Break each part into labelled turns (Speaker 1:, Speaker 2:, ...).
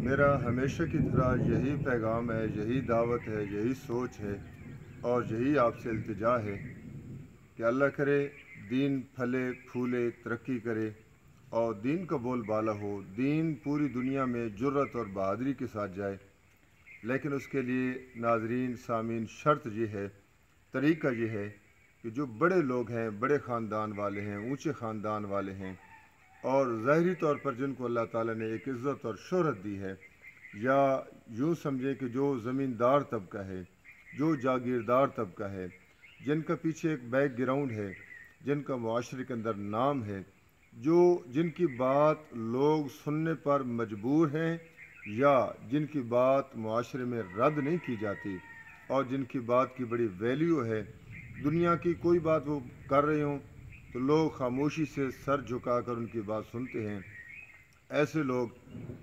Speaker 1: میرا ہمیشہ کی طرح یہی پیغام ہے، یہی دعوت ہے، یہی سوچ ہے اور یہی آپ سے التجا ہے کہ اللہ کرے دین پھلے پھولے، ترقی کرے اور دین کا بول بالا ہو، دین پوری دنیا میں جرت اور بہادری کے ساتھ جائے۔ لیکن اس کے لیے ناظرین سامعین شرط یہ ہے، طریقہ یہ ہے کہ جو بڑے لوگ ہیں، بڑے خاندان والے ہیں، اونچے خاندان والے ہیں اور ظاہری طور پر جن کو اللہ تعالیٰ نے ایک عزت اور شہرت دی ہے، یا یوں سمجھیں کہ جو زمیندار طبقہ ہے، جو جاگیردار طبقہ ہے، جن کا پیچھے ایک بیک گراؤنڈ ہے، جن کا معاشرے کے اندر نام ہے، جن کی بات لوگ سننے پر مجبور ہیں یا جن کی بات معاشرے میں رد نہیں کی جاتی اور جن کی بات کی بڑی ویلیو ہے، دنیا کی کوئی بات وہ کر رہے ہوں تو لوگ خاموشی سے سر جھکا کر ان کی بات سنتے ہیں، ایسے لوگ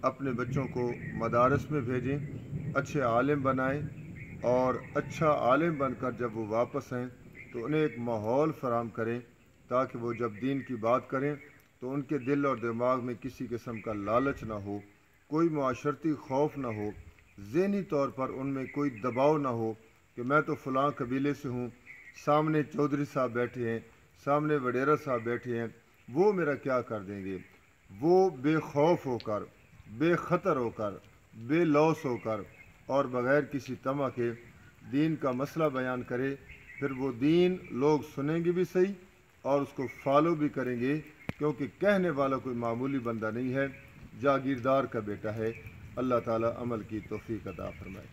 Speaker 1: اپنے بچوں کو مدارس میں بھیجیں، اچھے عالم بنائیں اور اچھا عالم بن کر جب وہ واپس آئیں تو انہیں ایک ماحول فراہم کریں تاکہ وہ جب دین کی بات کریں تو ان کے دل اور دماغ میں کسی قسم کا لالچ نہ ہو، کوئی معاشرتی خوف نہ ہو، ذہنی طور پر ان میں کوئی دباؤ نہ ہو کہ میں تو فلاں قبیلے سے ہوں، سامنے چودھری صاحب بیٹھے ہیں، سامنے وڈیرا صاحب بیٹھے ہیں، وہ میرا کیا کر دیں گے۔ وہ بے خوف ہو کر، بے خطر ہو کر، بے لوث ہو کر اور بغیر کسی طمع کے دین کا مسئلہ بیان کرے، پھر وہ دین لوگ سنیں گے بھی صحیح اور اس کو فالو بھی کریں گے، کیونکہ کہنے والا کوئی معمولی بندہ نہیں ہے، جاگیردار کا بیٹا ہے۔ اللہ تعالیٰ عمل کی توفیق عطا فرمائے۔